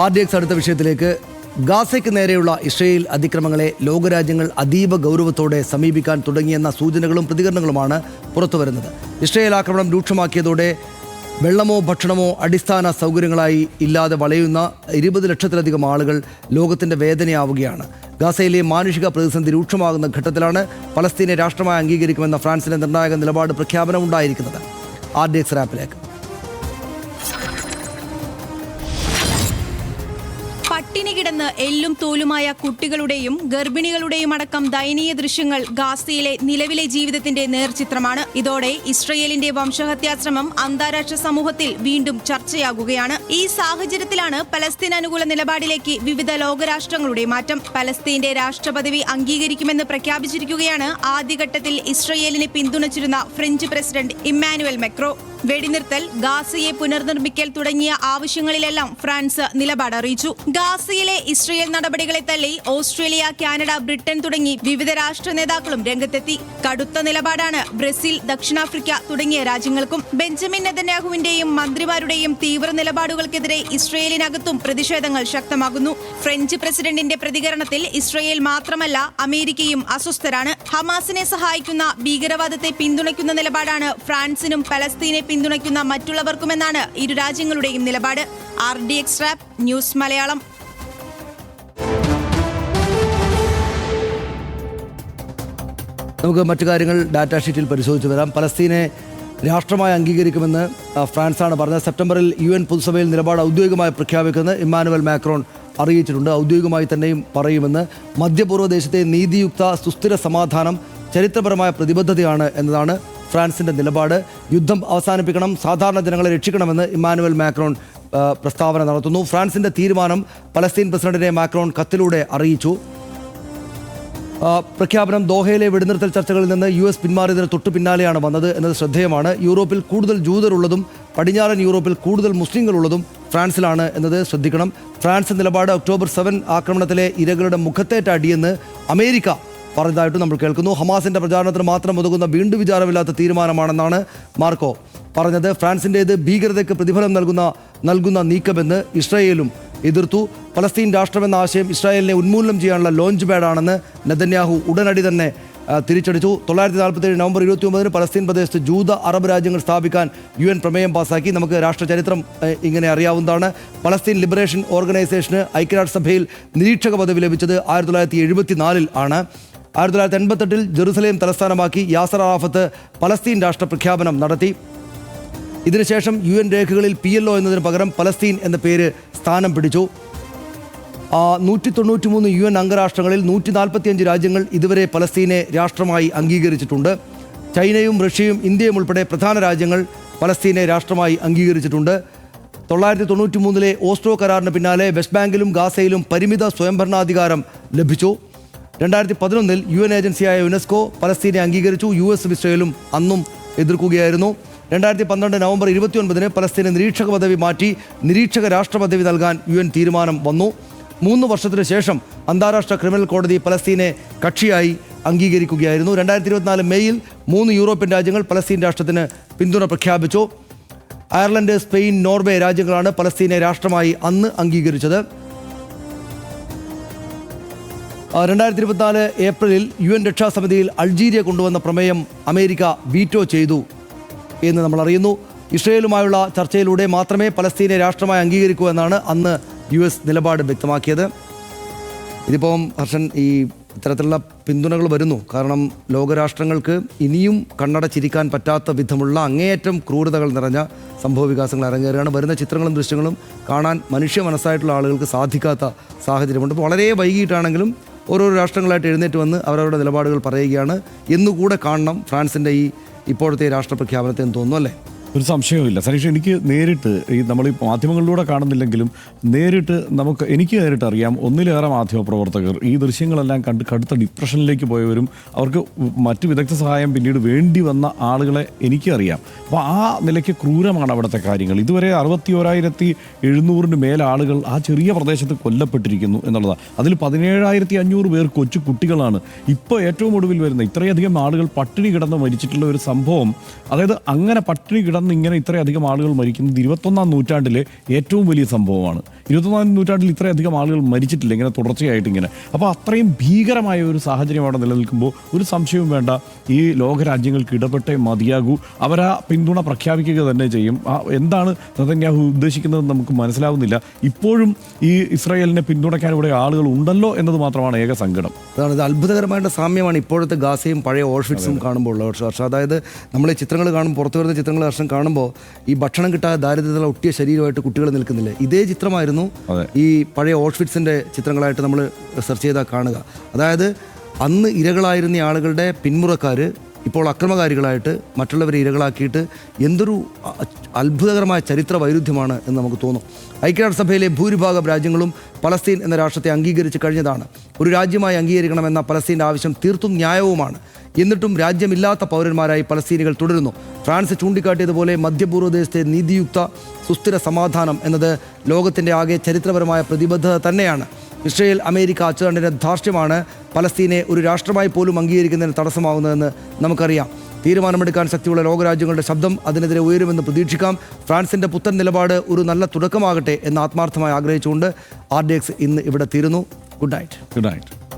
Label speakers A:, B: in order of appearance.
A: RDX അടുത്ത വിഷയത്തിലേക്ക്. ഗാസയ്ക്ക് നേരെയുള്ള ഇസ്രയേൽ അതിക്രമങ്ങളെ ലോകരാജ്യങ്ങൾ അതീവ ഗൗരവത്തോടെ സമീപിക്കാൻ തുടങ്ങിയെന്ന സൂചനകളും പ്രതികരണങ്ങളുമാണ് പുറത്തുവരുന്നത്. ഇസ്രയേൽ ആക്രമണം രൂക്ഷമാക്കിയതോടെ വെള്ളമോ ഭക്ഷണമോ അടിസ്ഥാന സൗകര്യങ്ങളായി ഇല്ലാതെ വലയുന്ന 20 ലക്ഷത്തിലധികം ആളുകൾ ലോകത്തിൻ്റെ വേദനയാവുകയാണ്. ഗാസയിലെ മാനുഷിക പ്രതിസന്ധി രൂക്ഷമാകുന്ന ഘട്ടത്തിലാണ് പലസ്തീനെ രാഷ്ട്രമായി അംഗീകരിക്കുമെന്ന ഫ്രാൻസിന്റെ നിർണായക നിലപാട് പ്രഖ്യാപനം ഉണ്ടായിരിക്കുന്നത്. RDX റാപ്പിലേക്ക്.
B: പട്ടിണി കിടന്ന് എല്ലും തോലുമായ കുട്ടികളുടെയും ഗർഭിണികളുടെയും അടക്കം ദയനീയ ദൃശ്യങ്ങൾ ഗാസയിലെ നിലവിലെ ജീവിതത്തിന്റെ നേർചിത്രമാണ്. ഇതോടെ ഇസ്രയേലിന്റെ വംശഹത്യാശ്രമം അന്താരാഷ്ട്ര സമൂഹത്തിൽ വീണ്ടും ചർച്ചയാകുകയാണ്. ഈ സാഹചര്യത്തിലാണ് പലസ്തീൻ അനുകൂല നിലപാടിലേക്ക് വിവിധ ലോകരാഷ്ട്രങ്ങളുടെ മാറ്റം. പലസ്തീന്റെ രാഷ്ട്രപദവി അംഗീകരിക്കുമെന്ന് പ്രഖ്യാപിച്ചിരിക്കുകയാണ് ആദ്യഘട്ടത്തിൽ ഇസ്രയേലിനെ പിന്തുണച്ചിരുന്ന ഫ്രഞ്ച് പ്രസിഡന്റ് ഇമ്മാനുവൽ മാക്രോ. വെടിനിർത്തൽ, ഗാസയെ പുനർനിർമ്മിക്കൽ തുടങ്ങിയ ആവശ്യങ്ങളിലെല്ലാം ഫ്രാൻസ് നിലപാട് അറിയിച്ചു. ഗാസയിലെ ഇസ്രയേൽ നടപടികളെ തള്ളി ഓസ്ട്രേലിയ, കാനഡ, ബ്രിട്ടൻ തുടങ്ങി വിവിധ രാഷ്ട്ര നേതാക്കളും രംഗത്തെത്തി. കടുത്ത നിലപാടാണ് ബ്രസീൽ, ദക്ഷിണാഫ്രിക്ക തുടങ്ങിയ രാജ്യങ്ങൾക്കും. ബെഞ്ചമിൻ നെതന്യാഹുവിന്റെയും മന്ത്രിമാരുടെയും തീവ്ര നിലപാടുകൾക്കെതിരെ ഇസ്രയേലിനകത്തും പ്രതിഷേധങ്ങൾ ശക്തമാകുന്നു. ഫ്രഞ്ച് പ്രസിഡന്റിന്റെ പ്രതികരണത്തിൽ ഇസ്രയേൽ മാത്രമല്ല അമേരിക്കയും അസ്വസ്ഥരാണ്. ഹമാസിനെ സഹായിക്കുന്ന ഭീകരവാദത്തെ പിന്തുണയ്ക്കുന്ന നിലപാടാണ് ഫ്രാൻസിനും പലസ്തീനെ പിന്തുണയ്ക്കുന്ന മറ്റുള്ളവർക്കുമെന്നാണ് ഇരു രാജ്യങ്ങളുടെയും നിലപാട്. RDX rap news Malayalam.
A: നമുക്ക് മറ്റു കാര്യങ്ങൾ ഡാറ്റാ ഷീറ്റിൽ പരിശോധിച്ച് വരാം. പലസ്തീനെ രാഷ്ട്രമായി അംഗീകരിക്കുമെന്ന് ഫ്രാൻസാണ് പറഞ്ഞത്. സെപ്റ്റംബറിൽ UN പൊതുസഭയിൽ നിലപാട് ഔദ്യോഗികമായി പ്രഖ്യാപിക്കുന്നത് ഇമ്മാനുവൽ മാക്രോൺ അറിയിച്ചിട്ടുണ്ട്. ഔദ്യോഗികമായി തന്നെയും പറയുമെന്ന്. മധ്യപൂർവ്വ ദേശത്തെ നീതിയുക്ത സുസ്ഥിര സമാധാനം ചരിത്രപരമായ പ്രതിബദ്ധതയാണ് എന്നതാണ് ഫ്രാൻസിന്റെ നിലപാട്. യുദ്ധം അവസാനിപ്പിക്കണം, സാധാരണ ജനങ്ങളെ രക്ഷിക്കണമെന്ന് ഇമ്മാനുവൽ മാക്രോൺ പ്രസ്താവന നടത്തുന്നു. ഫ്രാൻസിന്റെ തീരുമാനം പലസ്തീൻ പ്രസിഡന്റിനെ മാക്രോൺ കത്തിലൂടെ അറിയിച്ചു. പ്രഖ്യാപനം ദോഹയിലെ വെടിനിർത്തൽ ചർച്ചകളിൽ നിന്ന് US പിന്മാറിയതിന് തൊട്ടു പിന്നാലെയാണ് വന്നത് എന്നത് ശ്രദ്ധേയമാണ്. യൂറോപ്പിൽ കൂടുതൽ ജൂതരുള്ളതും പടിഞ്ഞാറൻ യൂറോപ്പിൽ കൂടുതൽ മുസ്ലിങ്ങളുള്ളതും ഫ്രാൻസിലാണ് എന്നത് ശ്രദ്ധിക്കണം. ഫ്രാൻസ് നിലപാട് ഒക്ടോബർ 7 ആക്രമണത്തിലെ ഇരകളുടെ മുഖത്തേറ്റ അടിയെന്ന് അമേരിക്ക പറഞ്ഞതായിട്ട് നമ്മൾ കേൾക്കുന്നു. ഹമാസിന്റെ പ്രചാരണത്തിന് മാത്രം ഒതുങ്ങുന്ന വീണ്ടും വിചാരമില്ലാത്ത തീരുമാനമാണെന്നാണ് മാർക്കോ പറഞ്ഞത്. ഫ്രാൻസിൻ്റേത് ഭീകരതയ്ക്ക് പ്രതിഫലം നൽകുന്ന നീക്കമെന്ന് ഇസ്രായേലും എതിർത്തു. പലസ്തീൻ രാഷ്ട്രമെന്ന ആശയം ഇസ്രായേലിനെ ഉന്മൂലനം ചെയ്യാനുള്ള ലോഞ്ച് പാഡാണെന്ന് നെതന്യാഹു ഉടനടി തന്നെ തിരിച്ചടിച്ചു. 1947 നവംബർ 29 പലസ്തീൻ പ്രദേശത്ത് ജൂത അറബ് രാജ്യങ്ങൾ സ്ഥാപിക്കാൻ UN പ്രമേയം പാസാക്കി. നമുക്ക് രാഷ്ട്രചരിത്രം ഇങ്ങനെ അറിയാവുന്നതാണ്. പലസ്തീൻ ലിബറേഷൻ ഓർഗനൈസേഷന് ഐക്യരാഷ്ട്രസഭയിൽ നിരീക്ഷക പദവി ലഭിച്ചത് 1974 ആണ്. 1988 ജെറുസലേം തലസ്ഥാനമാക്കി യാസർ അറാഫത്ത് പലസ്തീൻ രാഷ്ട്ര പ്രഖ്യാപനം നടത്തി. ഇതിനുശേഷം UN രേഖകളിൽ PLO എന്നതിന് പകരം പലസ്തീൻ എന്ന പേര് സ്ഥാനം പിടിച്ചു. 193 UN അംഗരാഷ്ട്രങ്ങളിൽ 145 രാജ്യങ്ങൾ ഇതുവരെ പലസ്തീനെ രാഷ്ട്രമായി അംഗീകരിച്ചിട്ടുണ്ട്. ചൈനയും റഷ്യയും ഇന്ത്യയും ഉൾപ്പെടെ പ്രധാന രാജ്യങ്ങൾ പലസ്തീനെ രാഷ്ട്രമായി അംഗീകരിച്ചിട്ടുണ്ട്. 1993 ഓസ്ലോ കരാറിന് പിന്നാലെ വെസ്റ്റ് ബാങ്കിലും ഗാസയിലും പരിമിത സ്വയംഭരണാധികാരം ലഭിച്ചു. 2011 UN ഏജൻസിയായ യുനെസ്കോ പലസ്തീനെ അംഗീകരിച്ചു. US ഇസ്രയേലും അന്നും എതിർക്കുകയായിരുന്നു. 2012 നവംബർ 29 പലസ്തീന് നിരീക്ഷക പദവി മാറ്റി നിരീക്ഷക രാഷ്ട്രപദവി നൽകാൻ UN തീരുമാനം വന്നു. 3 വർഷത്തിന് ശേഷം അന്താരാഷ്ട്ര ക്രിമിനൽ കോടതി പലസ്തീനെ കക്ഷിയായി അംഗീകരിക്കുകയായിരുന്നു. 2024 മെയ്യിൽ 3 യൂറോപ്യൻ രാജ്യങ്ങൾ പലസ്തീൻ രാഷ്ട്രത്തിന് പിന്തുണ പ്രഖ്യാപിച്ചു. അയർലൻഡ്, സ്പെയിൻ, നോർവേ രാജ്യങ്ങളാണ് പലസ്തീനെ രാഷ്ട്രമായി അന്ന് അംഗീകരിച്ചത്. 2024 ഏപ്രിലിൽ UN രക്ഷാസമിതിയിൽ അൾജീരിയ കൊണ്ടുവന്ന പ്രമേയം അമേരിക്ക വീറ്റോ ചെയ്തു എന്ന് നമ്മൾ അറിയുന്നു. ഇസ്രയേലുമായുള്ള ചർച്ചയിലൂടെ മാത്രമേ പലസ്തീനെ രാഷ്ട്രമായി അംഗീകരിക്കൂ എന്നാണ് അന്ന് US നിലപാട് വ്യക്തമാക്കിയത്. ഇതിപ്പം ഹർഷൻ, ഈ ഇത്തരത്തിലുള്ള പിന്തുണകൾ വരുന്നു. കാരണം ലോകരാഷ്ട്രങ്ങൾക്ക് ഇനിയും കണ്ണടച്ചിരിക്കാൻ പറ്റാത്ത വിധമുള്ള അങ്ങേയറ്റം ക്രൂരതകൾ നിറഞ്ഞ സംഭവ വികാസങ്ങൾ അരങ്ങേറുകയാണ്. വരുന്ന ചിത്രങ്ങളും ദൃശ്യങ്ങളും കാണാൻ മനുഷ്യ മനസ്സായിട്ടുള്ള ആളുകൾക്ക് സാധിക്കാത്ത സാഹചര്യമുണ്ട്. ഇപ്പോൾ വളരെ വൈകിട്ടാണെങ്കിലും ഓരോരോ രാഷ്ട്രങ്ങളായിട്ട് എഴുന്നേറ്റ് വന്ന് അവരവരുടെ നിലപാടുകൾ പറയുകയാണ്. എന്നുകൂടെ കാണണം ഫ്രാൻസിൻ്റെ ഈ ഇപ്പോഴത്തെ രാഷ്ട്രപ്രഖ്യാപനത്തെ എന്ന് തോന്നുന്നു, അല്ലേ?
C: ഒരു സംശയവുമില്ല സരീഷ്. എനിക്ക് നേരിട്ട് നമ്മൾ ഈ മാധ്യമങ്ങളിലൂടെ കാണുന്നില്ലെങ്കിലും എനിക്ക് നേരിട്ട് അറിയാം. ഒന്നിലേറെ മാധ്യമപ്രവർത്തകർ ഈ ദൃശ്യങ്ങളെല്ലാം കണ്ട് കടുത്ത ഡിപ്രഷനിലേക്ക് പോയവരും അവർക്ക് മറ്റ് വിദഗ്ധ സഹായം പിന്നീട് വേണ്ടി വന്ന ആളുകളെ എനിക്കറിയാം. അപ്പോൾ ആ നിലയ്ക്ക് ക്രൂരമാണ് അവിടുത്തെ കാര്യങ്ങൾ. ഇതുവരെ 61,700 മേൽ ആളുകൾ ആ ചെറിയ പ്രദേശത്ത് കൊല്ലപ്പെട്ടിരിക്കുന്നു എന്നുള്ളതാണ്. അതിൽ 17,500 പേർ കൊച്ചു കുട്ടികളാണ്. ഇപ്പോൾ ഏറ്റവും ഒടുവിൽ വരുന്ന ഇത്രയധികം ആളുകൾ പട്ടിണി കിടന്ന് മരിച്ചിട്ടുള്ള ഒരു സംഭവം. അതായത് അങ്ങനെ പട്ടിണി ഇങ്ങനെ ഇത്രയധികം ആളുകൾ മരിക്കുന്നത് 21-ാം നൂറ്റാണ്ടിലെ ഏറ്റവും വലിയ സംഭവമാണ്. 21-ാം നൂറ്റാണ്ടിൽ ഇത്രയധികം ആളുകൾ മരിച്ചിട്ടില്ല ഇങ്ങനെ തുടർച്ചയായിട്ട് ഇങ്ങനെ. അപ്പോൾ അത്രയും ഭീകരമായ ഒരു സാഹചര്യം അവിടെ നിലനിൽക്കുമ്പോൾ ഒരു സംശയവും വേണ്ട, ഈ ലോകരാജ്യങ്ങൾക്ക് ഇടപെട്ടേ മതിയാകൂ. അവരാ പിന്തുണ പ്രഖ്യാപിക്കുക തന്നെ ചെയ്യും. എന്താണ് നെതന്യാഹു ഉദ്ദേശിക്കുന്നതെന്ന് നമുക്ക് മനസ്സിലാവുന്നില്ല. ഇപ്പോഴും ഈ ഇസ്രായേലിനെ പിന്തുണയ്ക്കാൻ ഇവിടെ ആളുകൾ ഉണ്ടല്ലോ എന്നത് മാത്രമാണ് ഏക സങ്കടം.
A: അതാണ്, ഇത് അത്ഭുതകരമായിട്ട് സാമ്യമാണ് ഇപ്പോഴത്തെ ഗാസയും പഴയ ഓഷ്വിറ്റ്സും കാണുമ്പോൾ ഉള്ള വർഷം. അതായത് നമ്മൾ ഈ ചിത്രങ്ങൾ കാണുമ്പോൾ, പുറത്തു വരുന്ന ചിത്രങ്ങൾ വർഷം കാണുമ്പോൾ ഈ ഭക്ഷണം കിട്ടാതെ ദാരിദ്ര്യത്തിൽ ഒട്ടിയ ശരീരമായിട്ട് കുട്ടികൾ നിൽക്കുന്നില്ല. ഇതേ ചിത്രമായിരുന്നു ഈ പഴയ ഓഷ്വിറ്റ്സിൻ്റെ ചിത്രങ്ങളായിട്ട് നമ്മൾ സെർച്ച് ചെയ്താൽ കാണുക. അതായത് അന്ന് ഇരകളായിരുന്ന ആളുകളുടെ പിന്മുറക്കാർ ഇപ്പോൾ അക്രമകാരികളായിട്ട് മറ്റുള്ളവരെ ഇരകളാക്കിയിട്ട് എന്തൊരു അത്ഭുതകരമായ ചരിത്ര വൈരുദ്ധ്യമാണ് എന്ന് നമുക്ക് തോന്നും. ഐക്യരാഷ്ട്രസഭയിലെ ഭൂരിഭാഗം രാജ്യങ്ങളും പലസ്തീൻ എന്ന രാഷ്ട്രത്തെ അംഗീകരിച്ച് കഴിഞ്ഞതാണ്. ഒരു രാജ്യമായി അംഗീകരിക്കണമെന്ന പലസ്തീൻ്റെ ആവശ്യം തീർത്തും ന്യായവുമാണ്. എന്നിട്ടും രാജ്യമില്ലാത്ത പൗരന്മാരായി പലസ്തീനികൾ തുടരുന്നു. ഫ്രാൻസ് ചൂണ്ടിക്കാട്ടിയതുപോലെ മധ്യപൂർവ്വ ദേശത്തെ നീതിയുക്ത സുസ്ഥിര സമാധാനം എന്നത് ലോകത്തിൻ്റെ ആകെ ചരിത്രപരമായ പ്രതിബദ്ധത തന്നെയാണ്. ഇസ്രയേൽ അമേരിക്ക അച്ചുതണ്ടിൻ്റെ ധാർഷ്ട്യമാണ് പലസ്തീനെ ഒരു രാഷ്ട്രമായി പോലും അംഗീകരിക്കുന്നതിന് തടസ്സമാകുന്നതെന്ന് നമുക്കറിയാം. തീരുമാനമെടുക്കാൻ ശക്തിയുള്ള ലോകരാജ്യങ്ങളുടെ ശബ്ദം അതിനെതിരെ ഉയരുമെന്ന് പ്രതീക്ഷിക്കാം. ഫ്രാൻസിൻ്റെ പുത്തൻ നിലപാട് ഒരു നല്ല തുടക്കമാകട്ടെ എന്ന് ആത്മാർത്ഥമായി ആഗ്രഹിച്ചുകൊണ്ട് RDX ഇന്ന് ഇവിടെ തീരുന്നു. Good night.